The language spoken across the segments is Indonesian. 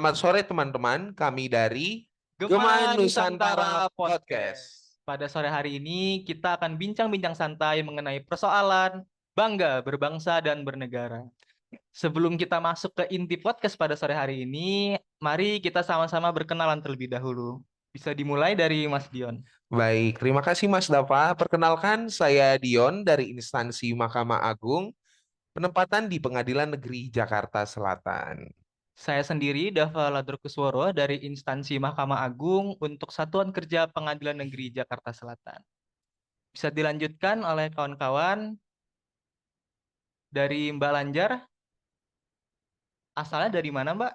Selamat sore teman-teman, kami dari Gema Gema Nusantara Nusantara Podcast. Podcast. Pada sore hari ini kita akan bincang-bincang santai mengenai persoalan bangga berbangsa dan bernegara. Sebelum kita masuk ke inti podcast pada sore hari ini, mari kita sama-sama berkenalan terlebih dahulu. Bisa dimulai dari Mas Dion. Baik, terima kasih Mas Dava. Perkenalkan, saya Dion dari instansi Mahkamah Agung, penempatan di Pengadilan Negeri Jakarta Selatan. Saya sendiri, Dava Ladrokusworo dari instansi Mahkamah Agung untuk Satuan Kerja Pengadilan Negeri Jakarta Selatan. Bisa dilanjutkan oleh kawan-kawan dari Mbak Lanjar. Asalnya dari mana, Mbak?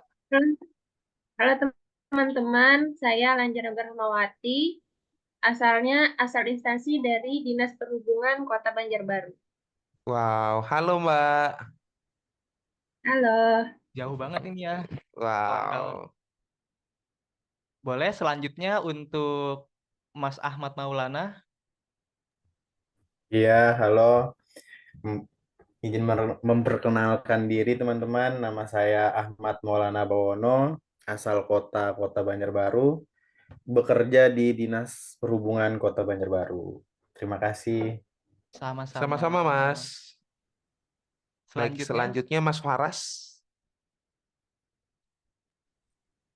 Halo teman-teman, saya Lanjar Rahmawati, asal instansi dari Dinas Perhubungan Kota Banjarbaru. Wow, halo Mbak. Halo, Jauh banget ini ya, kawan-kawan. Wow. Boleh selanjutnya untuk Mas Ahmad Maulana. Iya, halo. M- Izin memperkenalkan diri teman-teman. Nama saya Ahmad Maulana Bawono, asal Kota Banjarbaru, bekerja di Dinas Perhubungan Kota Banjarbaru. Terima kasih. Sama-sama. Sama-sama Mas. Baik, Selanjutnya, selanjutnya Mas Faras.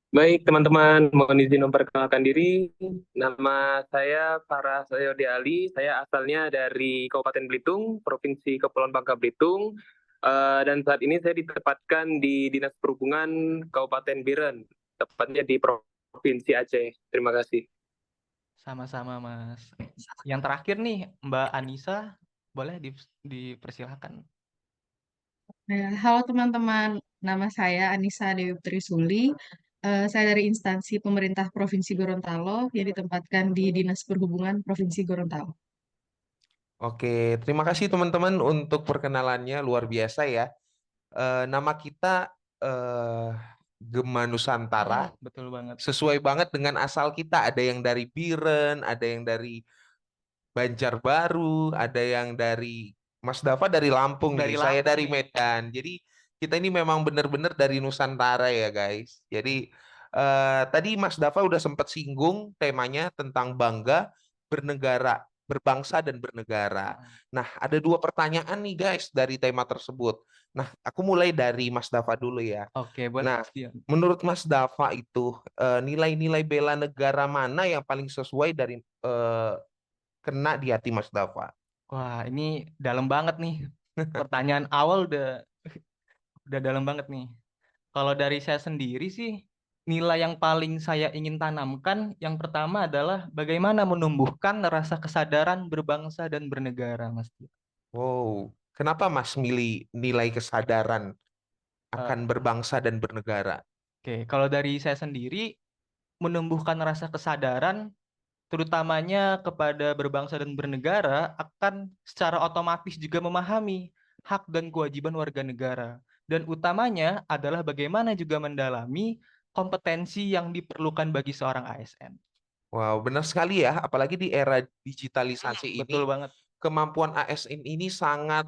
Baik, teman-teman, mohon izin memperkenalkan diri. Nama saya Farah Sayodi Ali. Saya asalnya dari Kabupaten Belitung, Provinsi Kepulauan Bangka Belitung. Dan saat ini saya ditempatkan di Dinas Perhubungan Kabupaten Biren, tepatnya di Provinsi Aceh. Terima kasih. sama-sama Mas. Yang terakhir nih, Mbak Anissa, boleh dipersilahkan. Halo teman-teman, nama saya Anissa Dewi Putri Suli. Saya dari instansi pemerintah Provinsi Gorontalo yang ditempatkan di Dinas Perhubungan Provinsi Gorontalo. Oke, terima kasih teman-teman untuk perkenalannya, luar biasa ya. Nama kita Gema Nusantara. Betul banget. Sesuai banget dengan asal kita. Ada yang dari Biren, ada yang dari Banjarbaru, ada yang dari Mas Dava dari Lampung Dari nih, saya Lampung dari nih. Medan. Jadi kita ini memang benar-benar dari Nusantara ya guys. Jadi tadi Mas Dava udah sempat singgung temanya tentang bangga bernegara, berbangsa dan bernegara. Nah, ada dua pertanyaan nih guys dari tema tersebut. Nah, aku mulai dari Mas Dava dulu ya. Oke, boleh Nah, Mas Dion. menurut Mas Dava itu nilai-nilai bela negara mana yang paling sesuai dari kena di hati Mas Dava? Wah, ini dalam banget nih. Pertanyaan awal udah dalam banget nih. Kalau dari saya sendiri sih, nilai yang paling saya ingin tanamkan yang pertama adalah bagaimana menumbuhkan rasa kesadaran berbangsa dan bernegara, Mas. Wow, kenapa Mas milih nilai kesadaran Eh, akan berbangsa dan bernegara? Oke, kalau dari saya sendiri, menumbuhkan rasa kesadaran terutamanya kepada berbangsa dan bernegara akan secara otomatis juga memahami hak dan kewajiban warga negara. Dan utamanya adalah bagaimana juga mendalami kompetensi yang diperlukan bagi seorang ASN. Wow, benar sekali ya. Apalagi di era digitalisasi Betul ini, banget. kemampuan ASN ini sangat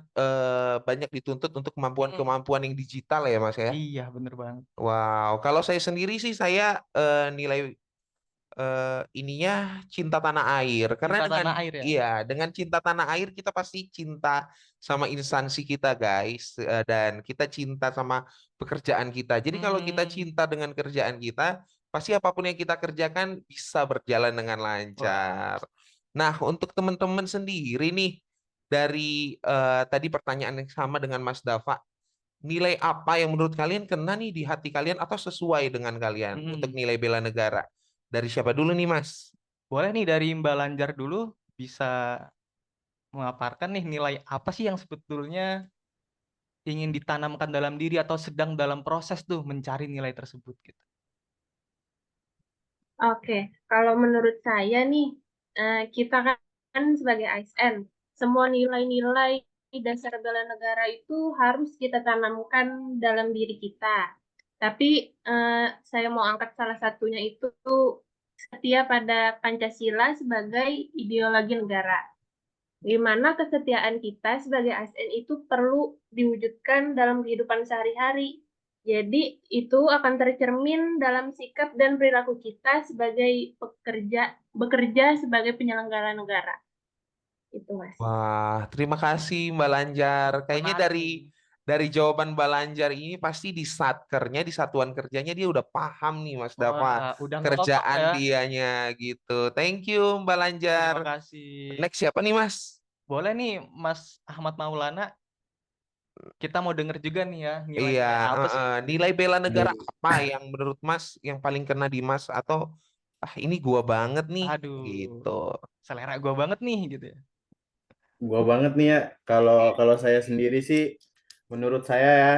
banyak dituntut untuk kemampuan-kemampuan yang digital ya Mas ya. Iya, bener banget. Wow, kalau saya sendiri sih saya nilai ininya cinta tanah air karena Cinta dengan tanah air ya. iya dengan cinta tanah air kita pasti cinta sama instansi kita guys. Dan kita cinta sama pekerjaan kita. Jadi kalau kita cinta dengan kerjaan kita pasti apapun yang kita kerjakan bisa berjalan dengan lancar. Nah, untuk teman-teman sendiri nih dari tadi pertanyaan yang sama dengan Mas Dava, nilai apa yang menurut kalian kena nih di hati kalian atau sesuai dengan kalian untuk nilai bela negara? Dari siapa dulu nih, Mas? Boleh nih dari Mbak Lanjar dulu bisa memaparkan nih nilai apa sih yang sebetulnya ingin ditanamkan dalam diri atau sedang dalam proses tuh mencari nilai tersebut gitu. Oke, kalau menurut saya nih, kita kan sebagai ASN, semua nilai-nilai dasar bela negara itu harus kita tanamkan dalam diri kita. Tapi saya mau angkat salah satunya itu setia pada Pancasila sebagai ideologi negara. Di mana kesetiaan kita sebagai ASN itu perlu diwujudkan dalam kehidupan sehari-hari. Jadi itu akan tercermin dalam sikap dan perilaku kita sebagai bekerja sebagai penyelenggara negara. Itu Mas. Wah, terima kasih Mbak Lanjar. Kayaknya Menarik nih. dari jawaban Mbak Lanjar ini pasti di satkernya, di satuan kerjanya dia udah paham nih Mas Dava Wah, udah ngelotok kerjaan ya. dianya gitu. Thank you Mbak Lanjar. Terima kasih. Next siapa nih Mas? Boleh nih Mas Ahmad Maulana, kita mau denger juga nih ya Iya, nilai-nilai apa sih? nilai bela negara Aduh, apa yang menurut Mas yang paling kena di Mas atau ini gua banget nih Aduh, gitu. selera gue banget nih gitu ya. gua banget nih ya. Kalau kalau saya sendiri sih, menurut saya ya,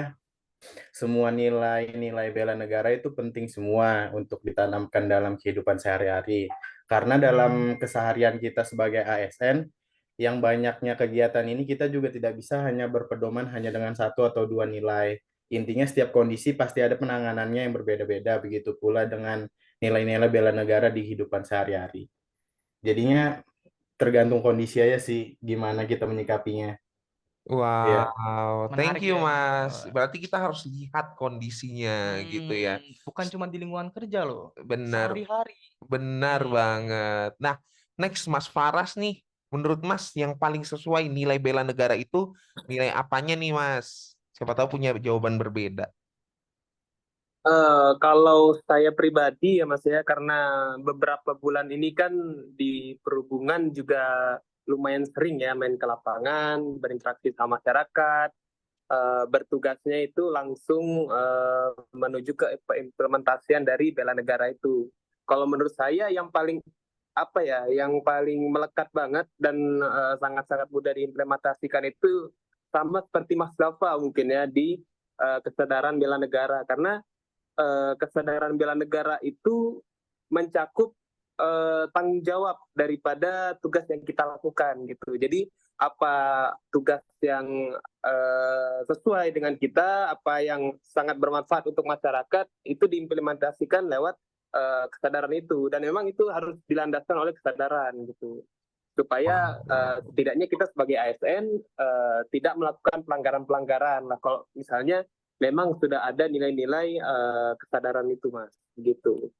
semua nilai-nilai bela negara itu penting semua untuk ditanamkan dalam kehidupan sehari-hari. Karena dalam keseharian kita sebagai ASN, yang banyaknya kegiatan ini kita juga tidak bisa hanya berpedoman hanya dengan satu atau dua nilai. Intinya setiap kondisi pasti ada penanganannya yang berbeda-beda, begitu pula dengan nilai-nilai bela negara di kehidupan sehari-hari. Jadinya tergantung kondisi aja sih gimana kita menyikapinya. Ya, Wow, thank Menarik you ya. Mas. Wah. Berarti kita harus lihat kondisinya gitu ya. Bukan cuma di lingkungan kerja loh, Benar, sehari-hari. benar Hmm. banget. Nah, next Mas Faras nih. Menurut Mas yang paling sesuai nilai bela negara itu nilai apanya nih Mas? Siapa tahu punya jawaban berbeda. Kalau saya pribadi ya Mas ya, karena beberapa bulan ini kan di perhubungan juga lumayan sering ya main ke lapangan, berinteraksi sama masyarakat, bertugasnya itu langsung menuju ke implementasian dari bela negara itu. Kalau menurut saya yang paling apa ya, yang paling melekat banget dan sangat-sangat mudah diimplementasikan itu sama seperti Mas Dava mungkin ya di kesadaran bela negara, karena kesadaran bela negara itu mencakup tanggung jawab daripada tugas yang kita lakukan gitu. Jadi apa tugas yang sesuai dengan kita, apa yang sangat bermanfaat untuk masyarakat itu diimplementasikan lewat kesadaran itu, dan memang itu harus dilandaskan oleh kesadaran gitu, supaya setidaknya kita sebagai ASN tidak melakukan pelanggaran-pelanggaran lah kalau misalnya memang sudah ada nilai-nilai kesadaran itu Mas gitu.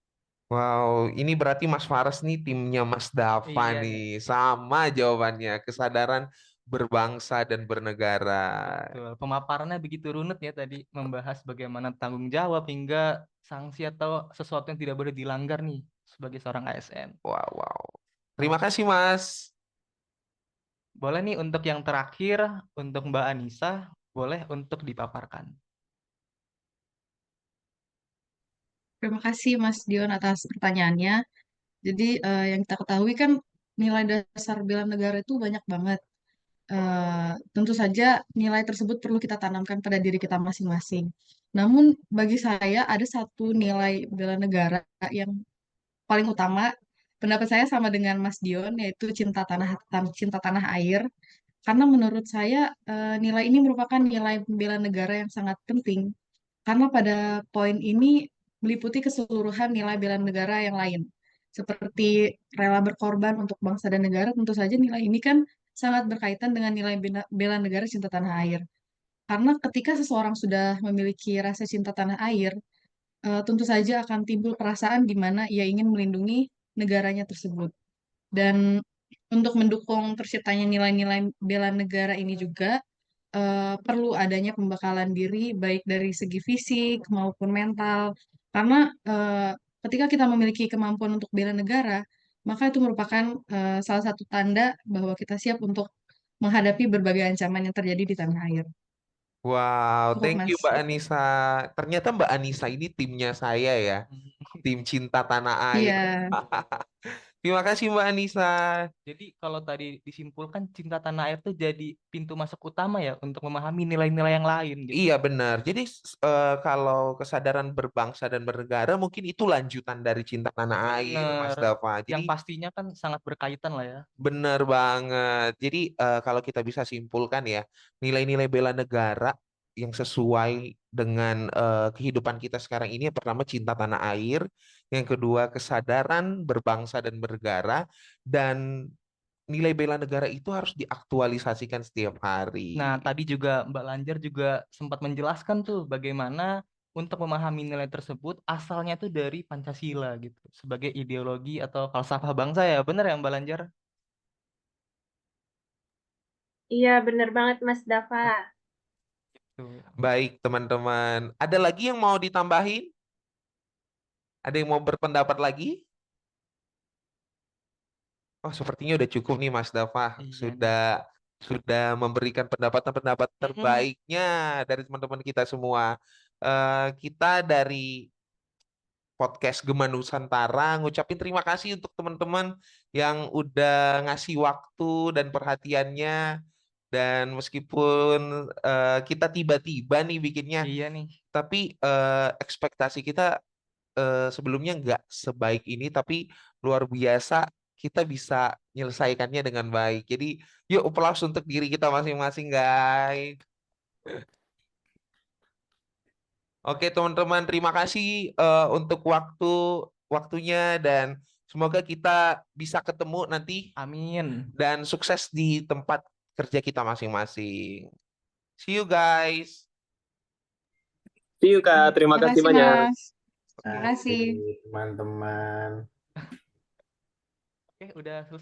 Wow, ini berarti Mas Faras nih timnya Mas Dava Iya nih, nih. Sama jawabannya, kesadaran berbangsa dan bernegara. betul. Pemaparannya begitu runut ya tadi, membahas bagaimana tanggung jawab hingga sanksi atau sesuatu yang tidak boleh dilanggar nih sebagai seorang ASN. Wow, wow. Terima kasih Mas. Boleh nih untuk yang terakhir, untuk Mbak Anissa, boleh untuk dipaparkan. Terima kasih Mas Dion atas pertanyaannya. Jadi yang kita ketahui kan nilai dasar bela negara itu banyak banget. Tentu saja nilai tersebut perlu kita tanamkan pada diri kita masing-masing. Namun bagi saya ada satu nilai bela negara yang paling utama. Pendapat saya sama dengan Mas Dion, yaitu cinta tanah air. Karena menurut saya nilai ini merupakan nilai bela negara yang sangat penting. Karena pada poin ini meliputi keseluruhan nilai bela negara yang lain. Seperti rela berkorban untuk bangsa dan negara, tentu saja nilai ini kan sangat berkaitan dengan nilai bela negara cinta tanah air. Karena ketika seseorang sudah memiliki rasa cinta tanah air, tentu saja akan timbul perasaan di mana ia ingin melindungi negaranya tersebut. Dan untuk mendukung terciptanya nilai-nilai bela negara ini juga perlu adanya pembekalan diri baik dari segi fisik maupun mental. Karena ketika kita memiliki kemampuan untuk bela negara, maka itu merupakan salah satu tanda bahwa kita siap untuk menghadapi berbagai ancaman yang terjadi di tanah air. Wow, Cukup, thank you Mas. Mbak Anissa. Ternyata Mbak Anissa ini timnya saya ya, tim cinta tanah air. Iya, Terima kasih Mbak Anissa. Jadi kalau tadi disimpulkan cinta tanah air tuh jadi pintu masuk utama ya untuk memahami nilai-nilai yang lain gitu. Iya benar. Jadi kalau kesadaran berbangsa dan bernegara mungkin itu lanjutan dari cinta tanah air, Mas Bener. Dava. Jadi Yang pastinya kan sangat berkaitan lah ya. benar banget. Jadi kalau kita bisa simpulkan ya, nilai-nilai bela negara yang sesuai dengan kehidupan kita sekarang ini yang pertama cinta tanah air, yang kedua kesadaran berbangsa dan bernegara, dan nilai bela negara itu harus diaktualisasikan setiap hari. Nah, tadi juga Mbak Lanjar juga sempat menjelaskan tuh bagaimana untuk memahami nilai tersebut asalnya tuh dari Pancasila gitu sebagai ideologi atau falsafah bangsa ya. Bener ya Mbak Lanjar? Iya, bener banget Mas Dava. Tuh. Baik, teman-teman. Ada lagi yang mau ditambahin? Ada yang mau berpendapat lagi? Oh, sepertinya udah cukup nih Mas Dava. Iya nih. Sudah memberikan pendapat-pendapat terbaiknya dari teman-teman kita semua. Kita dari podcast Gema Nusantara ngucapin terima kasih untuk teman-teman yang udah ngasih waktu dan perhatiannya. Dan meskipun kita tiba-tiba nih bikinnya, Iya nih. tapi ekspektasi kita sebelumnya nggak sebaik ini, tapi luar biasa kita bisa menyelesaikannya dengan baik. Jadi yuk aplaus untuk diri kita masing-masing, guys. Oke teman-teman, terima kasih untuk waktunya dan semoga kita bisa ketemu nanti Amin. dan sukses di tempat kerja kita masing-masing. See you guys. See you, Kak. Terima kasih Makasih, banyak. Mas. Terima kasih. Teman-teman. Oke, udah selesai.